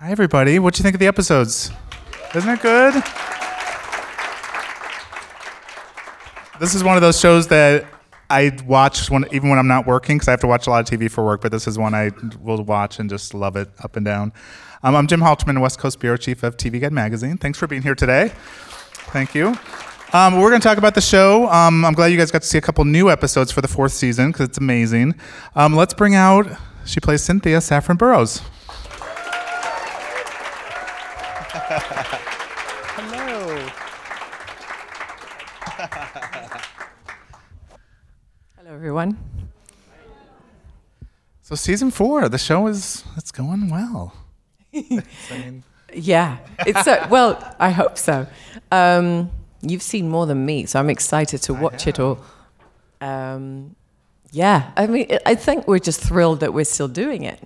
Hi, everybody. What'd you think of the episodes? Isn't it good? This is one of those shows that I watch even when I'm not working, because I have to watch a lot of TV for work, but this is one I will watch and just love it up and down. I'm Jim Halterman, West Coast Bureau Chief of TV Guide Magazine. Thanks for being here today. Thank you. We're going to talk about the show. I'm glad you guys got to see a couple new episodes for the 4th season, because it's amazing. Let's bring out, she plays Cynthia, Saffron Burrows. Hello. Hello, everyone. So season 4, the show it's going well. Yeah, it's well, I hope so. You've seen more than me, so I'm excited to watch it all. Yeah, I mean, I think we're just thrilled that we're still doing it.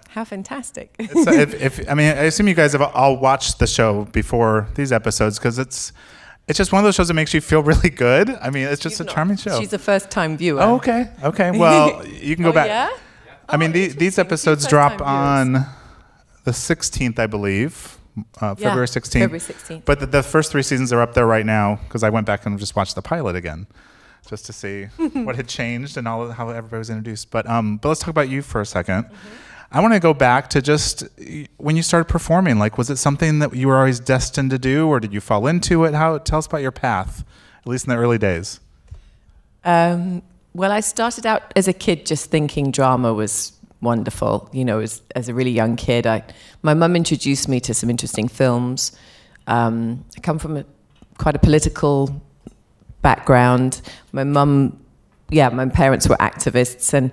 How fantastic. I assume you guys have all watched the show before these episodes, because it's just one of those shows that makes you feel really good. I mean, it's just a charming show. She's a first-time viewer. Oh, okay. Well, you can go back. Yeah? I mean, these episodes drop on the 16th, I believe, February 16th. February 16th. But the first 3 seasons are up there right now, because I went back and just watched the pilot again, just to see what had changed and how everybody was introduced. But let's talk about you for a second. I want to go back to just when you started performing. Like, was it something that you were always destined to do, or did you fall into it? Tell us about your path, at least in the early days. Well, I started out as a kid just thinking drama was wonderful. You know, as a really young kid, my mum introduced me to some interesting films. I come from quite a political background. My parents were activists, and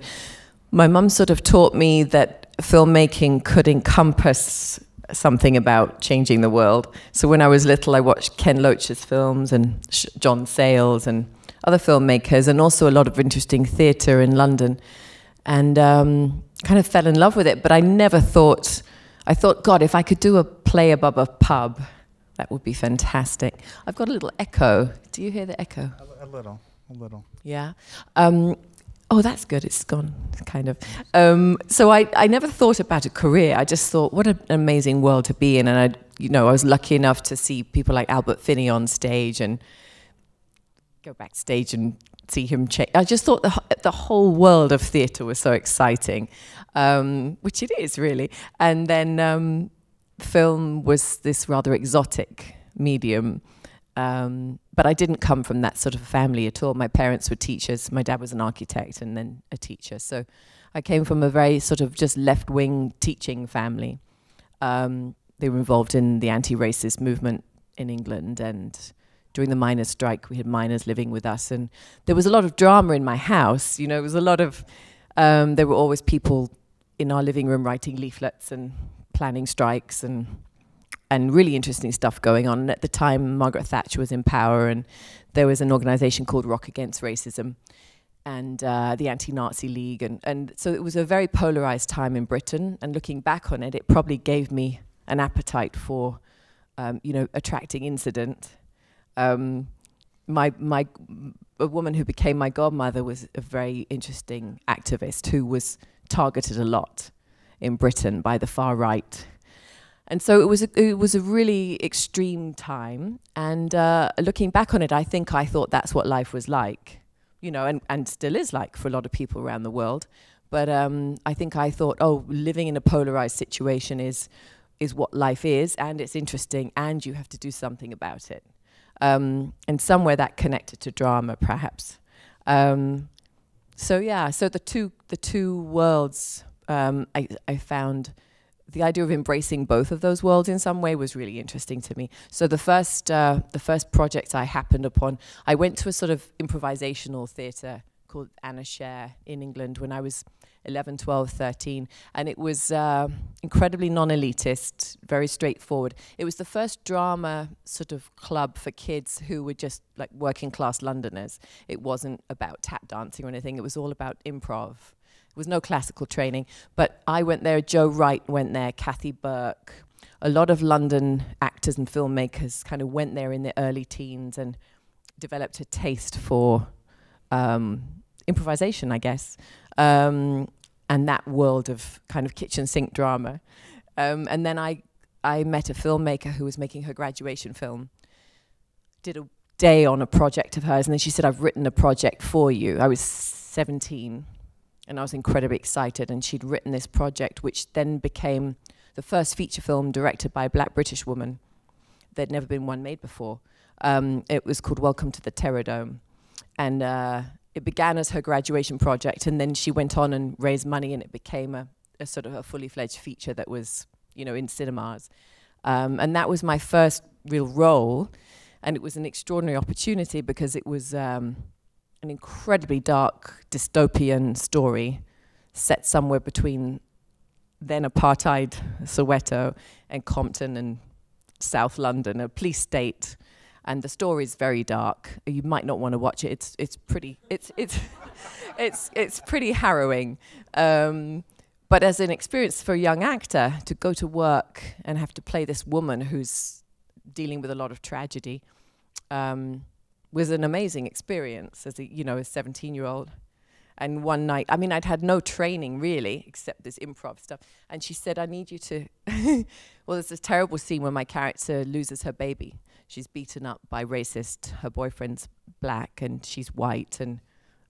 my mum sort of taught me that filmmaking could encompass something about changing the world. So when I was little, I watched Ken Loach's films and John Sayles and other filmmakers, and also a lot of interesting theatre in London, and kind of fell in love with it. But I thought, God, if I could do a play above a pub, that would be fantastic. I've got a little echo. Do you hear the echo? A little. Yeah. Oh, that's good. It's gone, kind of. So I never thought about a career. I just thought, what an amazing world to be in. And I was lucky enough to see people like Albert Finney on stage and go backstage and see him change. I just thought the whole world of theatre was so exciting, which it is really. And then film was this rather exotic medium. But I didn't come from that sort of family at all. My parents were teachers. My dad was an architect and then a teacher. So I came from a very sort of just left-wing teaching family. They were involved in the anti-racist movement in England, and during the miners' strike, we had miners living with us. And there was a lot of drama in my house. You know, it was a lot of, there were always people in our living room writing leaflets and planning strikes and really interesting stuff going on. And at the time, Margaret Thatcher was in power, and there was an organization called Rock Against Racism and the Anti-Nazi League. And so it was a very polarized time in Britain. And looking back on it, it probably gave me an appetite for, attracting incident. A woman who became my godmother was a very interesting activist who was targeted a lot in Britain by the far right. And so it was a really extreme time, and looking back on it, I thought that's what life was like, and still is like for a lot of people around the world. But I thought, living in a polarized situation is what life is, and it's interesting, and you have to do something about it. And somewhere that connected to drama, perhaps. So the two worlds, I found. The idea of embracing both of those worlds in some way was really interesting to me. So the first project I happened upon, I went to a sort of improvisational theatre called Anna Scher in England when I was 11, 12, 13. And it was incredibly non-elitist, very straightforward. It was the first drama sort of club for kids who were just like working class Londoners. It wasn't about tap dancing or anything. It was all about improv. There was no classical training, but I went there, Joe Wright went there, Kathy Burke. A lot of London actors and filmmakers kind of went there in their early teens and developed a taste for improvisation, I guess, and that world of kind of kitchen sink drama. And then I met a filmmaker who was making her graduation film, did a day on a project of hers, and then she said, I've written a project for you. I was 17, and I was incredibly excited, and she'd written this project, which then became the first feature film directed by a black British woman. There'd never been one made before. It was called Welcome to the Terror Dome. And it began as her graduation project, and then she went on and raised money, and it became a sort of a fully fledged feature that was, you know, in cinemas. And that was my first real role. And it was an extraordinary opportunity because it was an incredibly dark dystopian story set somewhere between then apartheid Soweto and Compton and South London, a police state. And the story is very dark. You might not want to watch it. It's pretty pretty harrowing. But as an experience for a young actor to go to work and have to play this woman who's dealing with a lot of tragedy was an amazing experience as a 17-year-old. And one night, I mean, I'd had no training really, except this improv stuff. And she said, I need you to, well, there's this terrible scene where my character loses her baby. She's beaten up by racist, her boyfriend's black and she's white, and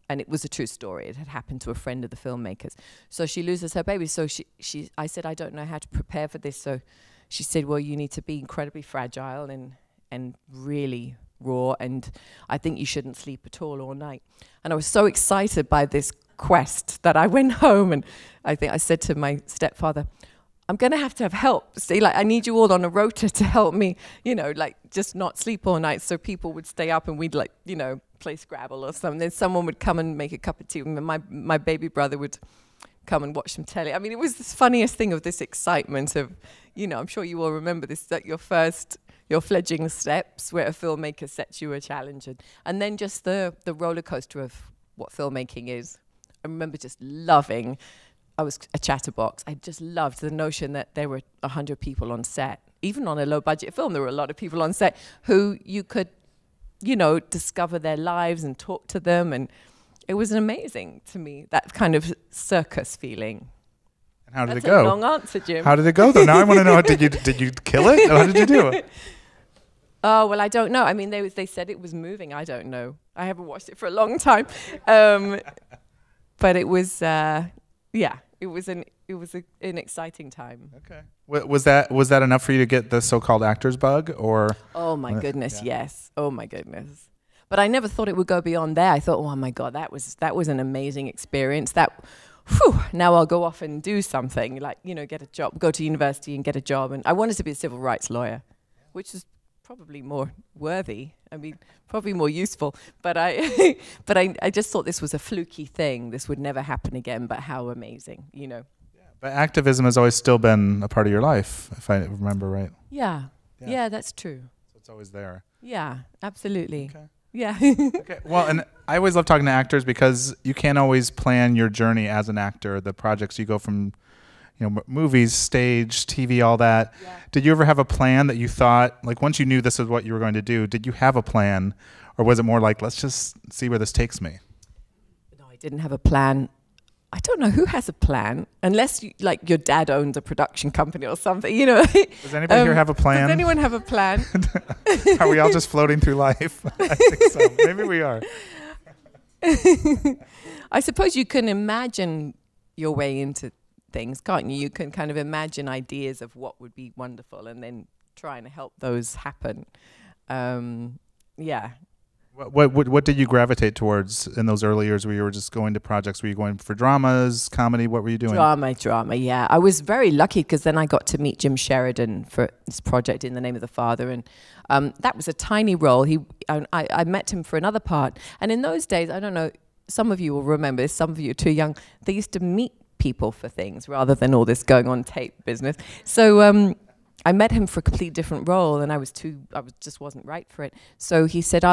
it was a true story. It had happened to a friend of the filmmakers. So she loses her baby. So I said, I don't know how to prepare for this. So she said, well, you need to be incredibly fragile and really raw, and I think you shouldn't sleep at all night. And I was so excited by this quest that I went home, and I think I said to my stepfather, I'm going to have help. See, like, I need you all on a rota to help me, like, just not sleep all night. So people would stay up and we'd, like, play Scrabble or something. Then someone would come and make a cup of tea, and my baby brother would come and watch some telly. I mean, it was the funniest thing of this excitement of, I'm sure you all remember this, that your fledgling steps where a filmmaker sets you a challenge, and then just the roller coaster of what filmmaking is. I remember just loving, I was a chatterbox, I just loved the notion that there were 100 people on set. Even on a low budget film, there were a lot of people on set who you could, discover their lives and talk to them, and it was amazing to me, that kind of circus feeling. And how did That's it go? A long answer, Jim. How did it go though? Now I want to know, did you kill it? How did you do it? Oh, well, I don't know. I mean, they said it was moving. I don't know. I haven't watched it for a long time. But it was, it was an exciting time. Okay. Was that enough for you to get the so-called actor's bug, or? Oh my goodness, yeah. Yes. Oh my goodness. But I never thought it would go beyond there. I thought, oh my God, that was an amazing experience. Now I'll go off and do something, like, get a job, go to university and get a job. And I wanted to be a civil rights lawyer, which is probably more worthy. I mean, probably more useful. But I just thought this was a fluky thing. This would never happen again. But how amazing, Yeah, but activism has always still been a part of your life, if I remember right. Yeah, that's true. So it's always there. Yeah, absolutely. Okay. Yeah. Okay. Well, and I always love talking to actors because you can't always plan your journey as an actor. The projects you go from, movies, stage, TV, all that. Yeah. Did you ever have a plan that you thought, like, once you knew this is what you were going to do, did you have a plan, or was it more like, let's just see where this takes me? No, I didn't have a plan. I don't know who has a plan, unless your dad owns a production company or something, Does anybody here have a plan? Does anyone have a plan? Are we all just floating through life? I think so. Maybe we are. I suppose you can imagine your way into things, can't you? You can kind of imagine ideas of what would be wonderful and then trying to help those happen. Yeah. What did you gravitate towards in those early years where you were just going to projects? Were you going for dramas, comedy? What were you doing? Drama, yeah. I was very lucky because then I got to meet Jim Sheridan for this project, In the Name of the Father, and that was a tiny role. I met him for another part, and in those days, I don't know, some of you will remember this, some of you are too young, they used to meet people for things rather than all this going on tape business. So I met him for a completely different role, and I just wasn't right for it. So he said,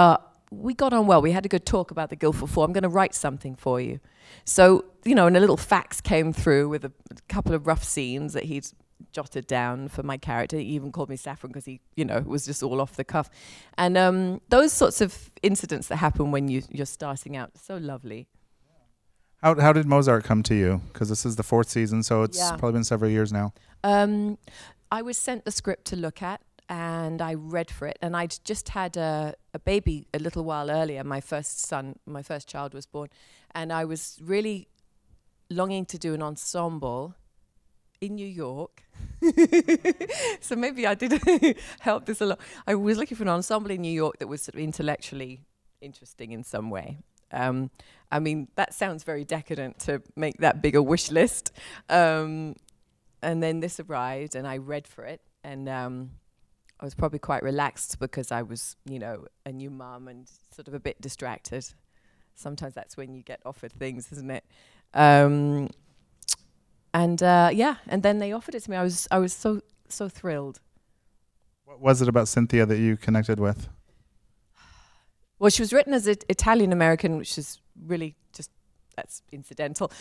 we got on well. We had a good talk about the Guildford Four. I'm going to write something for you. So, and a little fax came through with a couple of rough scenes that he'd jotted down for my character. He even called me Saffron because he, it was just all off the cuff. And those sorts of incidents that happen when you're starting out, so lovely. How did Mozart come to you? Because this is the 4th season, so it's Yeah. probably been several years now. I was sent the script to look at, and I read for it. And I'd just had a baby a little while earlier. My first child was born. And I was really longing to do an ensemble in New York. So maybe I did help this a lot. I was looking for an ensemble in New York that was sort of intellectually interesting in some way. I mean, that sounds very decadent to make that big a wish list. And then this arrived, and I read for it, and I was probably quite relaxed because I was, a new mum and sort of a bit distracted. Sometimes that's when you get offered things, isn't it? And then they offered it to me. I was so thrilled. What was it about Cynthia that you connected with? Well, she was written as Italian American, which is really just, that's incidental.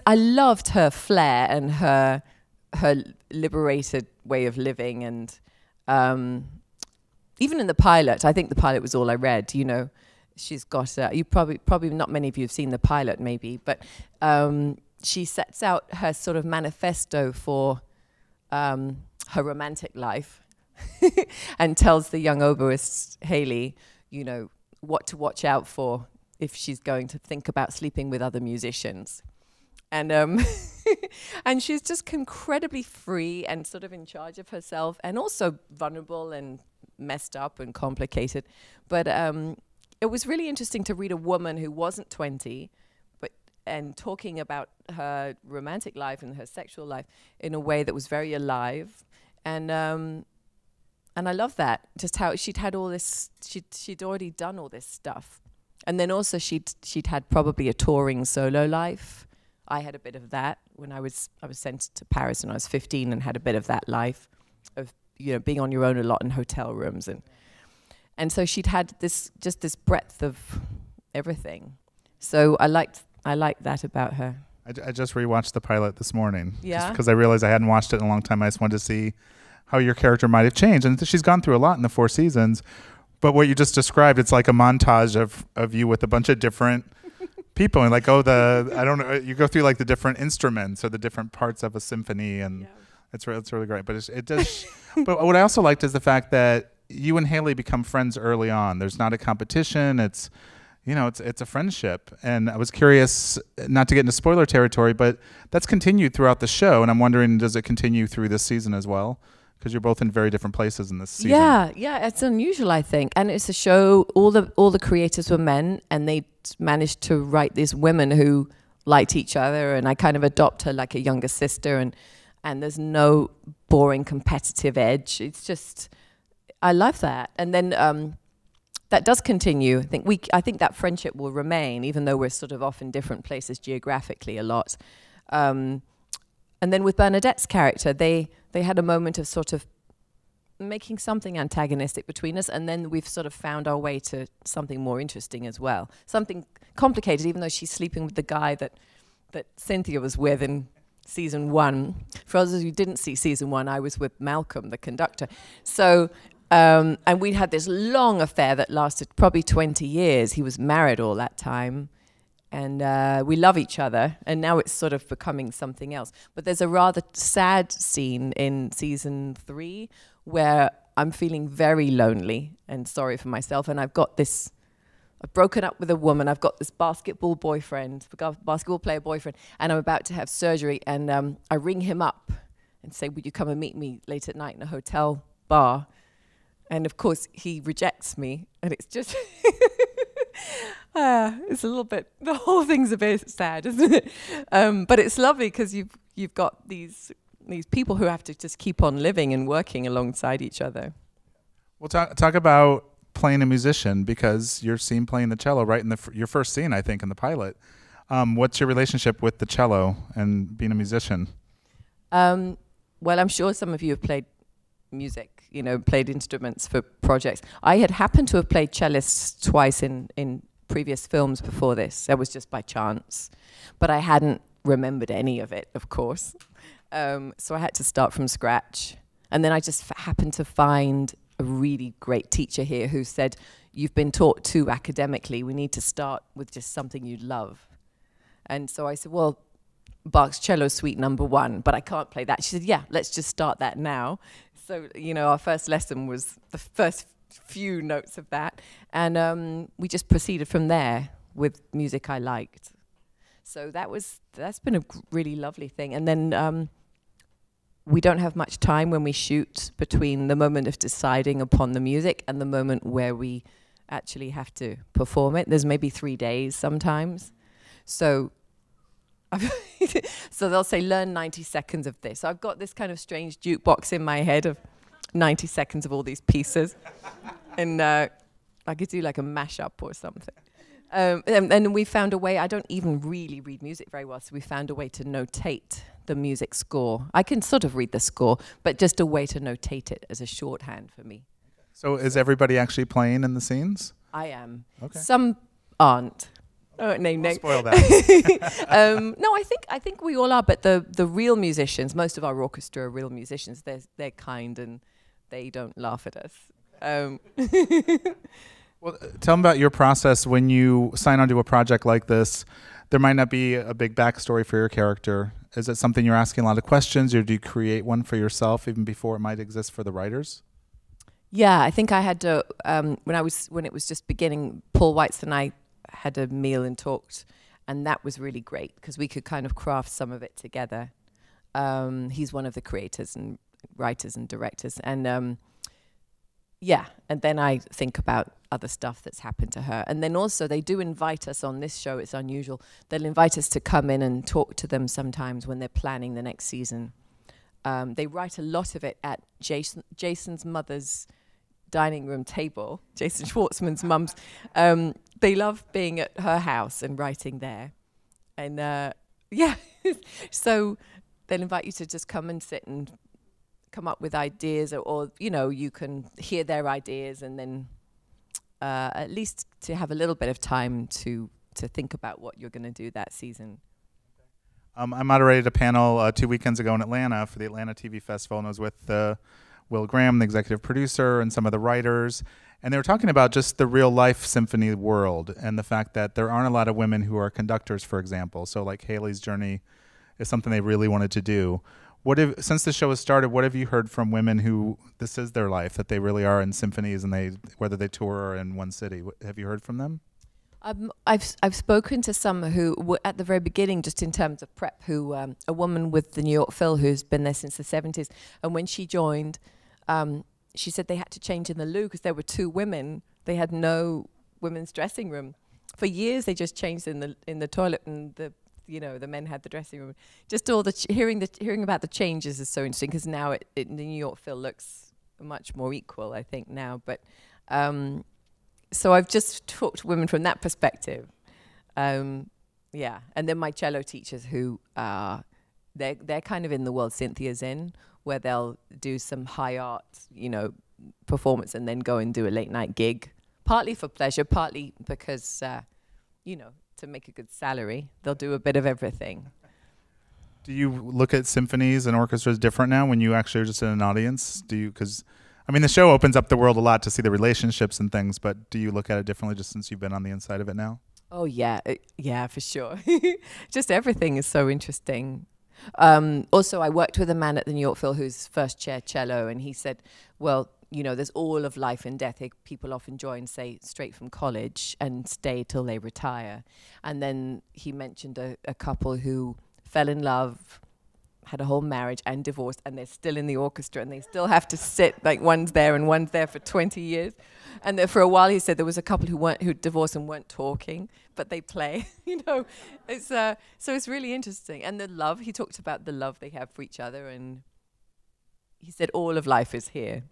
I loved her flair and her liberated way of living, and even in the pilot, I think the pilot was all I read. She's got you probably not many of you have seen the pilot, maybe, but she sets out her sort of manifesto for her romantic life, and tells the young oboist Haley, what to watch out for if she's going to think about sleeping with other musicians. And and she's just incredibly free and sort of in charge of herself, and also vulnerable and messed up and complicated. But it was really interesting to read a woman who wasn't 20, and talking about her romantic life and her sexual life in a way that was very alive. And I love that, just how she'd had all this, she'd already done all this stuff. And then also she'd had probably a touring solo life. I had a bit of that when I was sent to Paris when I was 15, and had a bit of that life of being on your own a lot in hotel rooms, and so she'd had this breadth of everything. So I liked that about her. I just rewatched the pilot this morning. Yeah. Because I realized I hadn't watched it in a long time. I just wanted to see how your character might have changed, and she's gone through a lot in the 4 seasons. But what you just described, it's like a montage of you with a bunch of different people, and like, I don't know, you go through like the different instruments or the different parts of a symphony, and it's really great. But it does. But what I also liked is the fact that you and Haley become friends early on. There's not a competition. It's a friendship. And I was curious, not to get into spoiler territory, but that's continued throughout the show. And I'm wondering, does it continue through this season as well? Because you're both in very different places in this season. Yeah, it's unusual, I think. And it's a show, all the creators were men, and they managed to write these women who liked each other, and I kind of adopt her like a younger sister, and there's no boring competitive edge. It's just, I love that. And then that does continue. I think that friendship will remain, even though we're sort of off in different places geographically a lot. And then with Bernadette's character, they had a moment of sort of making something antagonistic between us, and then we've sort of found our way to something more interesting as well. Something complicated, even though she's sleeping with the guy that Cynthia was with in season 1. For those who didn't see season 1, I was with Malcolm, the conductor. So, and we had this long affair that lasted probably 20 years. He was married all that time. And we love each other, and now it's sort of becoming something else. But there's a rather sad scene in season 3 where I'm feeling very lonely and sorry for myself, and I've broken up with a woman, I've got this basketball player boyfriend, and I'm about to have surgery, and I ring him up and say, would you come and meet me late at night in a hotel bar? And of course, he rejects me, and it's just... it's a little bit, the whole thing's a bit sad, isn't it? But it's lovely because you've got these people who have to just keep on living and working alongside each other. Well, talk about playing a musician, because you're seen playing the cello right in your first scene, I think, in the pilot. What's your relationship with the cello and being a musician? Well, I'm sure some of you have played music, played instruments for projects. I had happened to have played cellist twice in previous films before this. That was just by chance. But I hadn't remembered any of it, of course. So I had to start from scratch. And then I just happened to find a really great teacher here who said, you've been taught too academically. We need to start with just something you love. And so I said, well, Bach's Cello Suite #1, but I can't play that. She said, yeah, let's just start that now. So, our first lesson was the first few notes of that. And we just proceeded from there with music I liked. So that's been a really lovely thing. And then we don't have much time when we shoot between the moment of deciding upon the music and the moment where we actually have to perform it. There's maybe 3 days sometimes. So so they'll say, learn 90 seconds of this. So I've got this kind of strange jukebox in my head of 90 seconds of all these pieces. And I could do like a mashup or something. And we found a way, I don't even really read music very well, so we found a way to notate the music score. I can sort of read the score, but just a way to notate it as a shorthand for me. So is everybody actually playing in the scenes? I am. Okay. Some aren't. Oh, no. I'll spoil that. No, I think we all are, but the real musicians, most of our orchestra are real musicians. They're kind and they don't laugh at us. Well, tell me about your process when you sign onto a project like this. There might not be a big backstory for your character. Is it something you're asking a lot of questions, or do you create one for yourself even before it might exist for the writers? Yeah, I think I had to, when it was just beginning, Paul Weitz and I had a meal and talked, and that was really great because we could kind of craft some of it together. He's one of the creators and writers and directors, and yeah, and then I think about other stuff that's happened to her. And then also they do invite us on this show, it's unusual, they'll invite us to come in and talk to them sometimes when they're planning the next season. They write a lot of it at Jason's mother's dining room table, Jason Schwartzman's mum's. They love being at her house and writing there. And yeah, so they'll invite you to just come and sit and come up with ideas, or you can hear their ideas, and then at least to have a little bit of time to think about what you're going to do that season. I moderated a panel 2 weekends ago in Atlanta for the Atlanta TV Festival, and I was with Will Graham, the executive producer, and some of the writers, and they were talking about just the real life symphony world and the fact that there aren't a lot of women who are conductors, for example. So like Haley's journey is something they really wanted to do. Since the show has started, what have you heard from women who this is their life, that they really are in symphonies, and whether they tour or in one city? Have you heard from them? I've spoken to some who at the very beginning, just in terms of prep, a woman with the New York Phil who's been there since the 70s, and when she joined, she said they had to change in the loo because there were 2 women. They had no women's dressing room. For years, they just changed in the toilet, and the men had the dressing room. Just all hearing about the changes is so interesting, because now the New York Phil looks much more equal, I think, now. But so I've just talked to women from that perspective. Yeah, and then my cello teachers who they're kind of in the world Cynthia's in, where they'll do some high art, performance and then go and do a late night gig, partly for pleasure, partly because, to make a good salary. They'll do a bit of everything. Do you look at symphonies and orchestras different now when you actually are just in an audience? Because the show opens up the world a lot to see the relationships and things, but do you look at it differently just since you've been on the inside of it now? Oh, yeah. Yeah, for sure. Just everything is so interesting. Also, I worked with a man at the New York Phil who's first chair cello, and he said, well, there's all of life and death. People often join, say, straight from college and stay till they retire. And then he mentioned a couple who fell in love, had a whole marriage and divorced, and they're still in the orchestra, and they still have to sit, like one's there and one's there for 20 years. And then for a while, he said there was a couple who divorced and weren't talking, but they play. It's so it's really interesting. And the love, he talked about the love they have for each other, and he said all of life is here.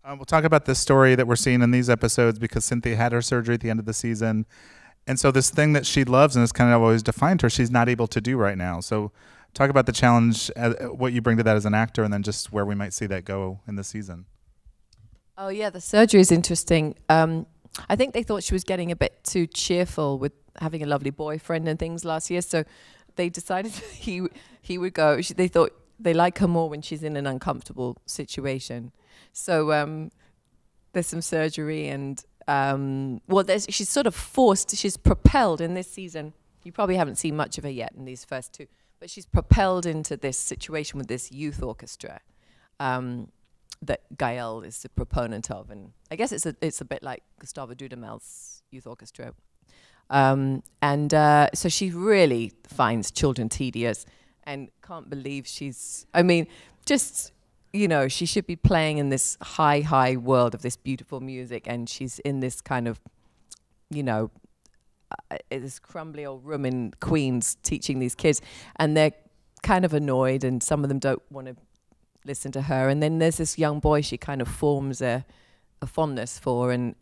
We'll talk about this story that we're seeing in these episodes, because Cynthia had her surgery at the end of the season. And so this thing that she loves and has kind of always defined her, she's not able to do right now. So talk about the challenge, what you bring to that as an actor, and then just where we might see that go in the season. Oh, yeah, the surgery is interesting. I think they thought she was getting a bit too cheerful with having a lovely boyfriend and things last year. So they decided he would go. They thought they like her more when she's in an uncomfortable situation. So there's some surgery, and she's sort of forced, she's propelled in this season You probably haven't seen much of her yet in these first two, but she's propelled into this situation with this youth orchestra that Gael is the proponent of, and I guess it's a bit like Gustavo Dudamel's youth orchestra. So she really finds children tedious and can't believe I mean, just, you know, she should be playing in this high world of this beautiful music, and she's in this kind of, you know, this crumbly old room in Queens teaching these kids, and they're kind of annoyed, and some of them don't want to listen to her. And then there's this young boy she kind of forms a fondness for, and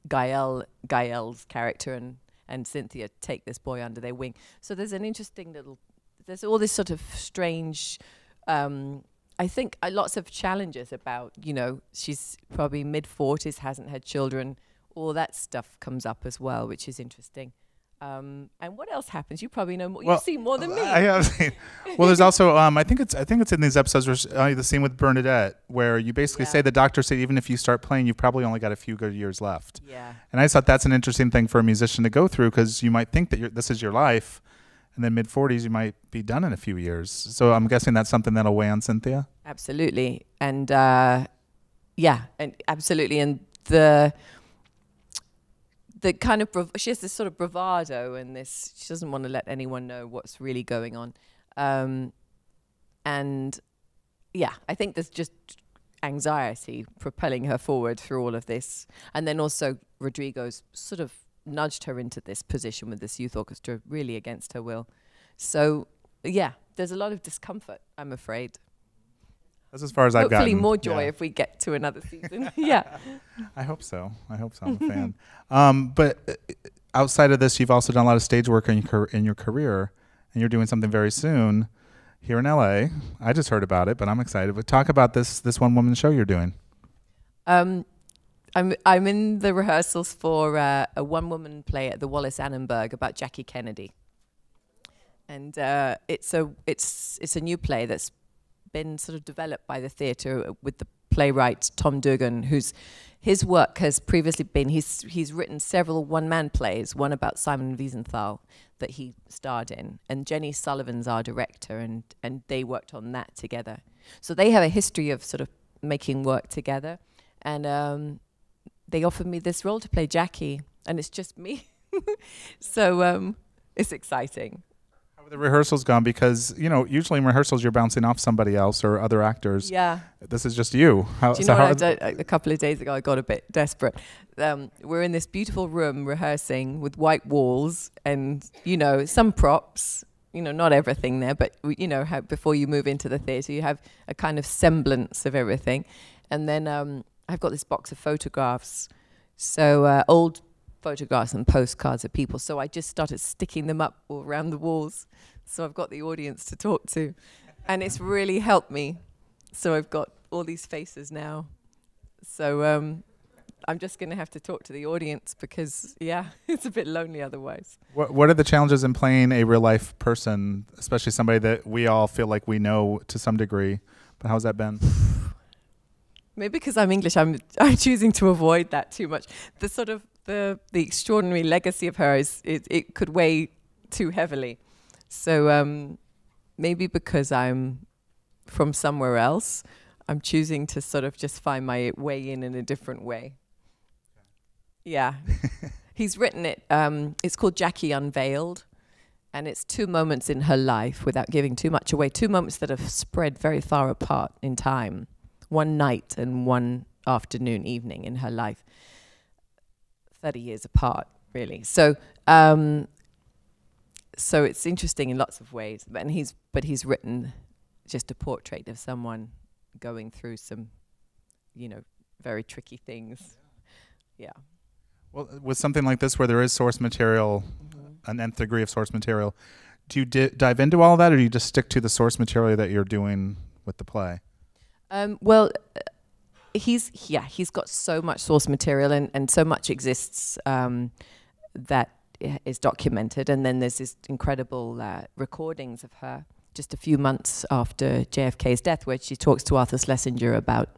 Gael's character and Cynthia take this boy under their wing. So there's an interesting there's all this sort of strange, I think lots of challenges about, you know, she's probably mid-40s, hasn't had children. All that stuff comes up as well, which is interesting. And what else happens? You probably know more. You've seen more than me. I have seen. Well, there's also I think it's in these episodes where the scene with Bernadette, where you basically say the doctor said even if you start playing, you've probably only got a few good years left. Yeah. And I just thought that's an interesting thing for a musician to go through, because you might think that this is your life, and then mid-40s you might be done in a few years. So I'm guessing that's something that'll weigh on Cynthia. Absolutely, and absolutely, and the kind of she has this sort of bravado, and she doesn't want to let anyone know what's really going on, and I think there's just anxiety propelling her forward through all of this, and then also Rodrigo's sort of nudged her into this position with this youth orchestra really against her will. So there's a lot of discomfort, I'm afraid. That's as far as I've gotten. Hopefully more joy if we get to another season. Yeah. I hope so. I'm a fan. But outside of this, you've also done a lot of stage work in your career, and you're doing something very soon here in LA. I just heard about it, but I'm excited. But talk about this one-woman show you're doing. I'm in the rehearsals for a one-woman play at the Wallis Annenberg about Jackie Kennedy, and it's a new play that's been sort of developed by the theatre with the playwright Tom Dugan, his work has previously been, he's written several one-man plays, one about Simon Wiesenthal that he starred in, and Jenny Sullivan's our director, and they worked on that together. So they have a history of sort of making work together, and they offered me this role to play Jackie, and it's just me. So it's exciting. How have the rehearsals gone? Because, you know, usually in rehearsals you're bouncing off somebody else or other actors. Yeah. This is just you. Do you know what a couple of days ago I got a bit desperate. We're in this beautiful room rehearsing with white walls and, you know, some props, you know, not everything there, but, you know, how before you move into the theatre you have a kind of semblance of everything. And then I've got this box of photographs, so old photographs and postcards of people. So I just started sticking them up all around the walls. So I've got the audience to talk to, and it's really helped me. So I've got all these faces now. So I'm just going to have to talk to the audience because, it's a bit lonely otherwise. What are the challenges in playing a real life person, especially somebody that we all feel like we know to some degree? But how's that been? Maybe because I'm English, I'm choosing to avoid that too much. The sort of the extraordinary legacy of her it could weigh too heavily. So maybe because I'm from somewhere else, I'm choosing to sort of just find my way in a different way. Yeah. He's written it. It's called Jackie Unveiled, and it's 2 moments in her life, without giving too much away, 2 moments that have spread very far apart in time. One night and one afternoon, evening in her life, 30 years apart, really. So, so it's interesting in lots of ways. But he's written just a portrait of someone going through some, you know, very tricky things. Yeah. Well, with something like this, where there is source material, an nth degree of source material, do you dive into all that, or do you just stick to the source material that you're doing with the play? Well, he's got so much source material and so much exists that is documented. And then there's this incredible recordings of her just a few months after JFK's death, where she talks to Arthur Schlesinger about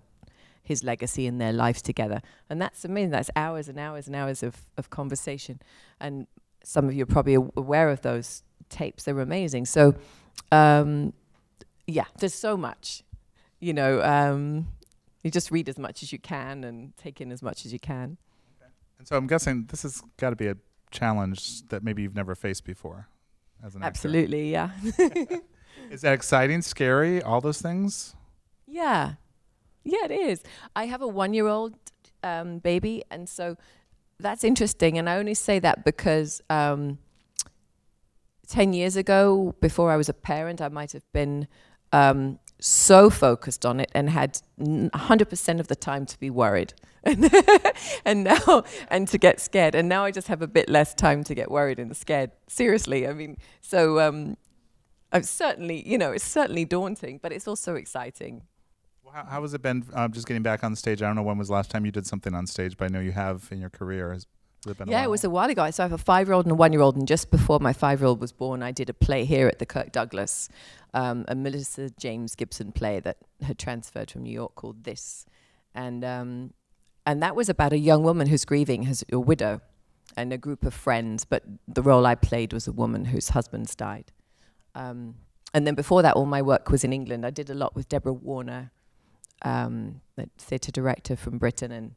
his legacy and their lives together. And that's amazing. That's hours and hours and hours of conversation. And some of you are probably aware of those tapes. They were amazing. So, yeah, there's so much, you know. You just read as much as you can and take in as much as you can. Okay. And so I'm guessing this has got to be a challenge that maybe you've never faced before as an actor. Absolutely, yeah. Is that exciting, scary, all those things? Yeah. Yeah, it is. I have a 1-year-old baby, and so that's interesting. And I only say that because 10 years ago, before I was a parent, I might have been so focused on it and had 100% of the time to be worried and now to get scared. And now I just have a bit less time to get worried and scared. Seriously, I mean, so I'm certainly, you know, it's certainly daunting, but it's also exciting. Well, how has it been just getting back on stage? I don't know when was the last time you did something on stage, but I know you have in your career. Has it been a while? It was a while ago. So I have a 5-year-old and a 1-year-old, and just before my 5-year-old was born, I did a play here at the Kirk Douglas, a Melissa James Gibson play that had transferred from New York called This. And that was about a young woman who's grieving, who's a widow, and a group of friends, but the role I played was a woman whose husband's died. And then before that, all my work was in England. I did a lot with Deborah Warner, the theatre director from Britain,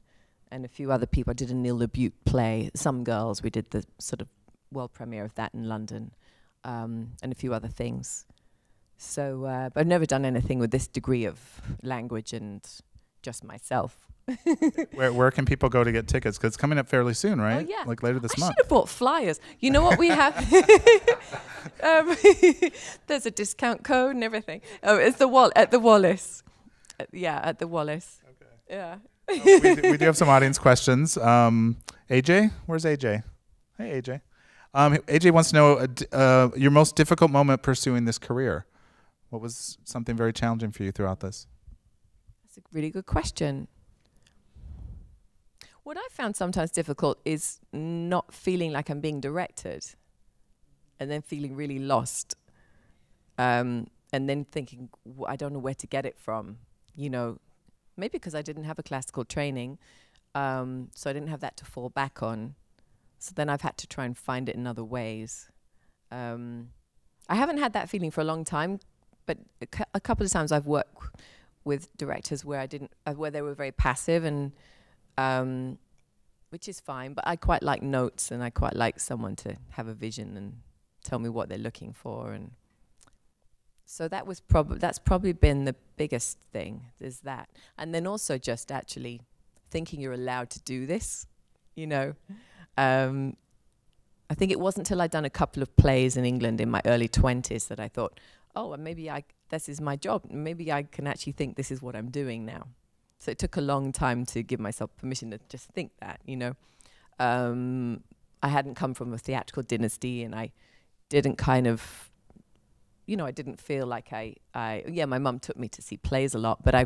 and a few other people. I did a Neil LaBute play, Some Girls. We did the sort of world premiere of that in London, and a few other things. So, but I've never done anything with this degree of language and just myself. Where can people go to get tickets? Because it's coming up fairly soon, right? Oh, yeah. Like later this month. I should have bought flyers. You know what we have? There's a discount code and everything. Oh, it's at the Wallace. At the Wallace. Okay. Yeah. We do have some audience questions. AJ, where's AJ? Hey, AJ. AJ wants to know your most difficult moment pursuing this career. What was something very challenging for you throughout this? That's a really good question. What I found sometimes difficult is not feeling like I'm being directed, and then feeling really lost, and then thinking, I don't know where to get it from, you know. Maybe because I didn't have a classical training, so I didn't have that to fall back on. So then I've had to try and find it in other ways. I haven't had that feeling for a long time, but a couple of times I've worked with directors where where they were very passive, and which is fine. But I quite like notes, and I quite like someone to have a vision and tell me what they're looking for, and. So that's probably been the biggest thing, is that. And then also just actually thinking you're allowed to do this, you know. I think it wasn't until I'd done a couple of plays in England in my early 20s that I thought, oh, maybe this is my job. Maybe I can actually think this is what I'm doing now. So it took a long time to give myself permission to just think that, you know. I hadn't come from a theatrical dynasty, and I didn't kind of... You know, I didn't feel like my mum took me to see plays a lot, but I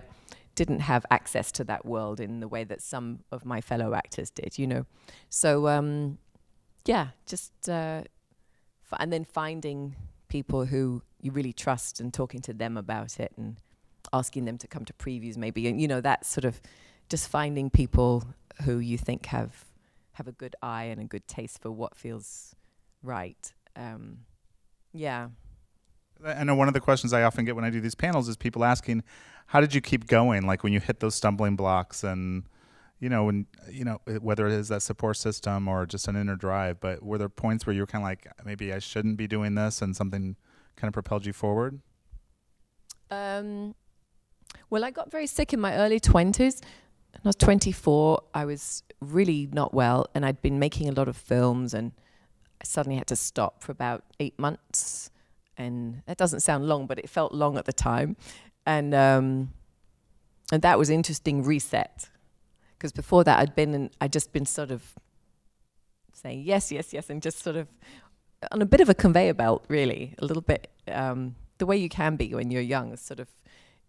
didn't have access to that world in the way that some of my fellow actors did, you know. So, and then finding people who you really trust and talking to them about it and asking them to come to previews maybe, and, you know, that sort of just finding people who you think have a good eye and a good taste for what feels right. Yeah. I know one of the questions I often get when I do these panels is people asking, how did you keep going? Like when you hit those stumbling blocks, and, you know, whether it is that support system or just an inner drive, but were there points where you were kind of like, maybe I shouldn't be doing this, and something kind of propelled you forward? Well, I got very sick in my early 20s. When I was 24, I was really not well, and I'd been making a lot of films, and I suddenly had to stop for about 8 months. And that doesn't sound long, but it felt long at the time. And that was an interesting reset. Because before that, I'd just been sort of saying yes, yes, yes, and just sort of on a bit of a conveyor belt, really. A little bit, the way you can be when you're young, sort of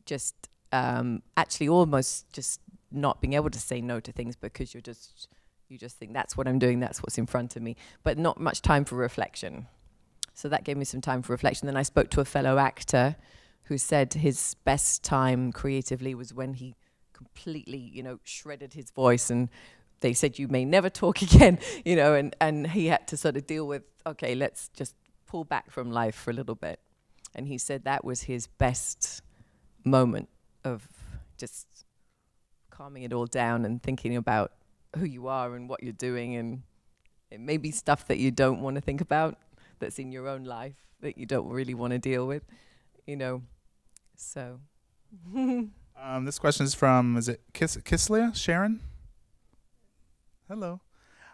just actually almost just not being able to say no to things because you just think that's what I'm doing, that's what's in front of me, but not much time for reflection. So that gave me some time for reflection. Then I spoke to a fellow actor who said his best time creatively was when he completely, you know, shredded his voice and they said you may never talk again, you know, and he had to sort of deal with, okay, let's just pull back from life for a little bit. And he said that was his best moment of just calming it all down and thinking about who you are and what you're doing, and it may be stuff that you don't want to think about that's in your own life that you don't really want to deal with, you know. So this question is from, is it Kislia Sharon? Hello.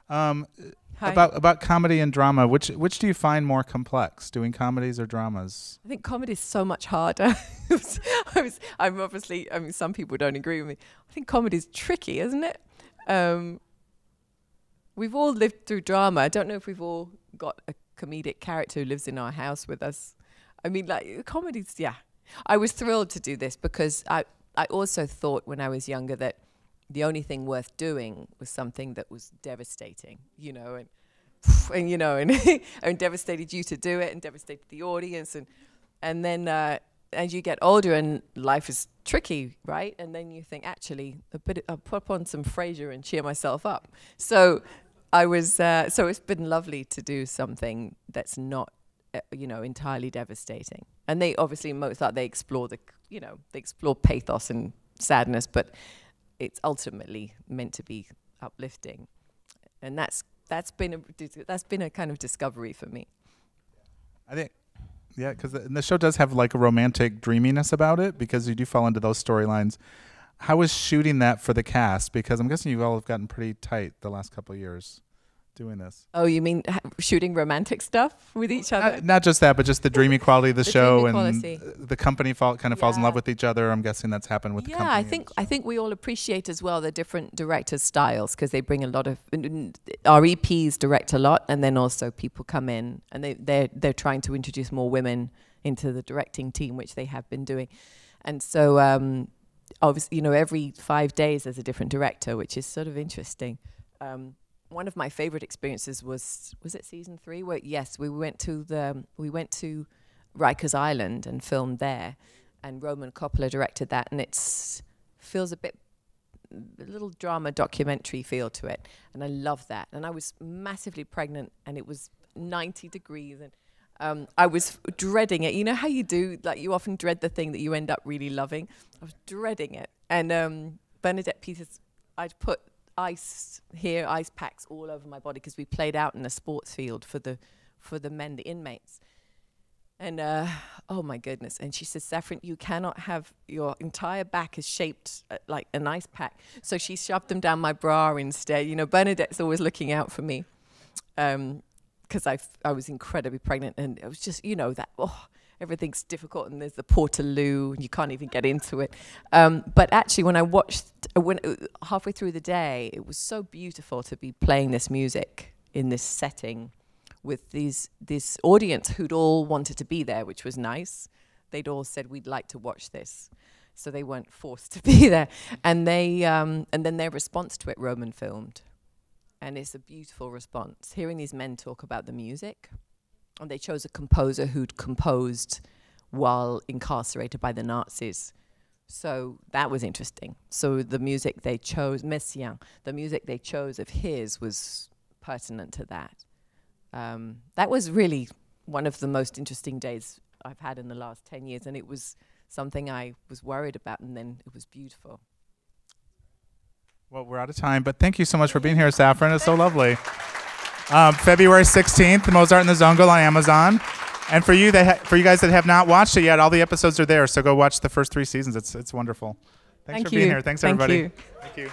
About comedy and drama, which do you find more complex, doing comedies or dramas? I think comedy is so much harder. I'm obviously, I mean, some people don't agree with me. I think comedy is tricky, isn't it? We've all lived through drama. I don't know if we've all got a comedic character who lives in our house with us. I mean, like, comedy's, yeah. I was thrilled to do this because I also thought when I was younger that the only thing worth doing was something that was devastating, you know, and you know, and devastated you to do it and devastated the audience. And then as you get older and life is tricky, right? And then you think, actually, I'll put on some Frasier and cheer myself up. So I was, so it's been lovely to do something that's not, you know, entirely devastating. And they obviously, Mozart, they explore they explore pathos and sadness, but it's ultimately meant to be uplifting. And that's been a kind of discovery for me. I think, yeah, because the show does have like a romantic dreaminess about it, because you do fall into those storylines. How was shooting that for the cast? Because I'm guessing you all have gotten pretty tight the last couple of years doing this. Oh, you mean shooting romantic stuff with each other? Not just that, but just the dreamy quality of the show, and quality. The company falls in love with each other. I'm guessing that's happened with the company. I think we all appreciate as well the different directors' styles, because they bring a lot of our EPs direct a lot, and then also people come in and they're trying to introduce more women into the directing team, which they have been doing, and so obviously, you know, every 5 days there's a different director, which is sort of interesting. One of my favorite experiences was it season 3? Where we went to Rikers Island and filmed there, and Roman Coppola directed that, and feels a little drama documentary feel to it, and I love that. And I was massively pregnant, and it was 90 degrees, and I was dreading it. You know how you do, like, you often dread the thing that you end up really loving. I was dreading it, and Bernadette Peters, I'd put ice packs all over my body, because we played out in a sports field for the men, the inmates. And oh my goodness. And she says, Saffron, you cannot have your entire back is shaped like an ice pack. So she shoved them down my bra instead. You know, Bernadette's always looking out for me, because I was incredibly pregnant, and it was just, you know, that, everything's difficult, and there's the Portaloo, and you can't even get into it. But actually, when I watched, halfway through the day, it was so beautiful to be playing this music in this setting with this audience who'd all wanted to be there, which was nice. They'd all said, we'd like to watch this. So they weren't forced to be there. And and then their response to it, Roman filmed. And it's a beautiful response. Hearing these men talk about the music. And they chose a composer who'd composed while incarcerated by the Nazis. So that was interesting. So the music they chose, Messiaen, the music they chose of his was pertinent to that. That was really one of the most interesting days I've had in the last 10 years. And it was something I was worried about, and then it was beautiful. Well, we're out of time, but thank you so much for being here, Saffron. It's so lovely. February 16th, Mozart and the Zungel on Amazon. And for you guys that have not watched it yet, all the episodes are there. So go watch the first 3 seasons. It's wonderful. Thanks for being here. Thanks, everybody. Thank you. Thank you.